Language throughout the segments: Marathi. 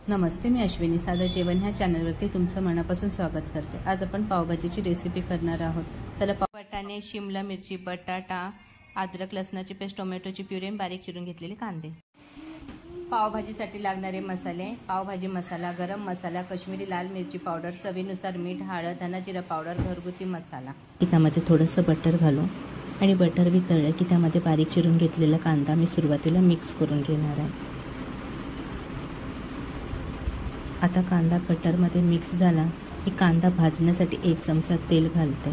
नमस्ते, मी अश्विनी. साधं जेवण ह्या चॅनलवरती तुमचं मनापासून स्वागत करते. आज आपण पावभाजीची रेसिपी करणार आहोत. चला, वाटाणे, शिमला मिरची, बटाटा, अद्रक लसणाची पेस्ट, टोमॅटोची प्युरी, बारीक चिरून घेतलेले कांदे. पावभाजीसाठी लागणारे मसाले: पावभाजी मसाला, गरम मसाला, काश्मीरी लाल मिरची पावडर, चवीनुसार मीठ, हळद, धना जिरा पावडर, घरगुती मसाला. त्यामध्ये थोडंसं बटर घालू आणि बटर वितळलं की त्यामध्ये बारीक चिरून घेतलेला कांदा मी सुरुवातीला मिक्स करून घेणार आहे. आता कांदा बटरमध्ये मिक्स झाला की कांदा भाजण्यासाठी 1 चमचा तेल घालते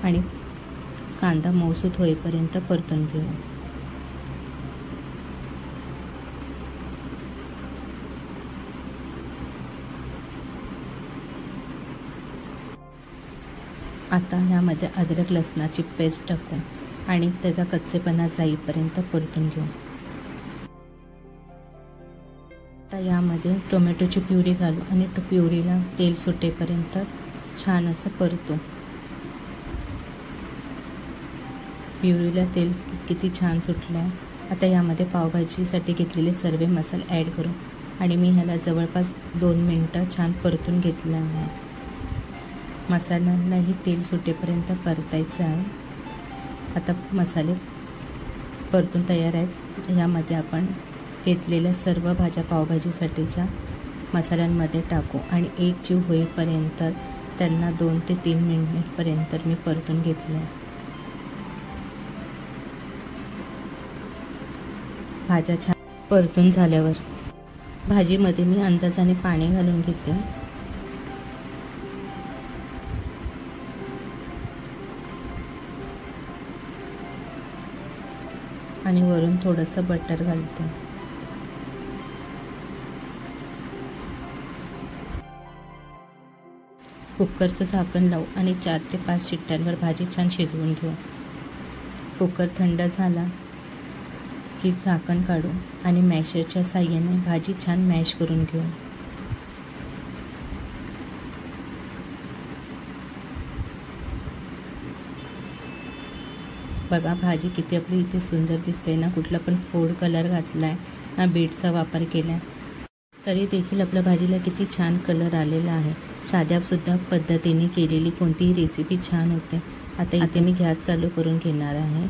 आणि कांदा मऊसूत होईपर्यंत परतून घेऊ. आता ह्यामध्ये अद्रक लसणाची पेस्ट टाकू आणि त्याचा कच्चेपणा जाईपर्यंत परतून घेऊ. आता यामध्ये टोमॅटोची प्युरी घालू आणि प्युरीला तेल सुटेपर्यंत छान असं परतू. प्युरीला तेल किती छान सुटलं आहे. आता यामध्ये पावभाजीसाठी घेतलेले सर्व मसाले ॲड करू आणि मी ह्याला जवळपास 2 मिनटं छान परतून घेतलं आहे. मसाल्यांनाही तेल सुटेपर्यंत परतायचं आहे. आता मसाले परतून तयार आहेत. यामध्ये आपण घेतलेल्या सर्व भाज्या पावभाजीसाठीच्या मसाल्यांमध्ये टाकू आणि एकजीव होईपर्यंत त्यांना 2 ते 3 मिनिटपर्यंत मी परतून घेतले. भाज्या छान परतून झाल्यावर भाजीमध्ये मी अंदाजाने पाणी घालून घेते आणि वरून थोडंसं बटर घालते. कुकरचं झाकण लावू आणि 4 ते 5 शिट्ट्यांवर भाजी छान शिजवून घेऊ. कुकर थंड झाला की झाकण काढू आणि मॅशरच्या साहाय्याने भाजी छान मॅश करून घेऊ. बघा भाजी किती आपली इथे सुंदर दिसते ना. कुठला पण फूड कलर घातला आहे ना, बीटचा वापर केला आहे, तरी देखील आपल्या भाजीला किती छान कलर आलेला आहे. साध्यासुद्धा पद्धतीने केलेली कोणतीही रेसिपी छान होते. आता इथे मी गॅस चालू करून घेणार आहे.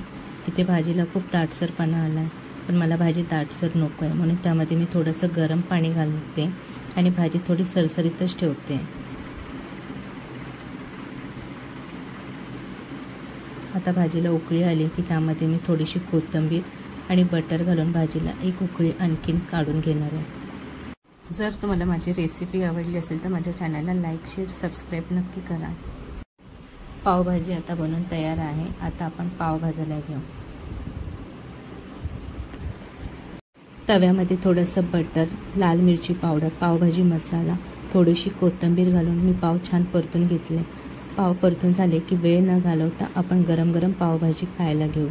इथे भाजीला खूप दाटसरपणा आला आहे, पण मला भाजी दाटसर नको आहे म्हणून त्यामध्ये मी थोडंसं गरम पाणी घालते आणि भाजी थोडी सरसरीतच ठेवते. आता भाजीला उकळी आली की त्यामध्ये मी थोडीशी कोथिंबीर आणि बटर घालून भाजीला एक उकळी आणखीन काढून घेणार आहे. जर तुम्हाला माझी रेसिपी आवडली असेल तर माझ्या चॅनलला लाईक, शेअर, सबस्क्राईब नक्की करा. पावभाजी आता बनवून तयार आहे. आता आपण पाव भाजायला घेऊ. तव्यामध्ये थोडंसं बटर, लाल मिरची पावडर, पावभाजी मसाला, थोडीशी कोथिंबीर घालून मी पाव छान परतून घेतले. पाव परतून झाले की वेळ न घालवता आपण गरम गरम पावभाजी खायला घेऊ.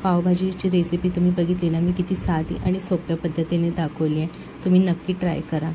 पावभाजीची रेसिपी तुम्ही बघितली ना, मी किती साधी आणि सोप्या पद्धतीने दाखवली आहे. तुम्ही नक्की ट्राय करा.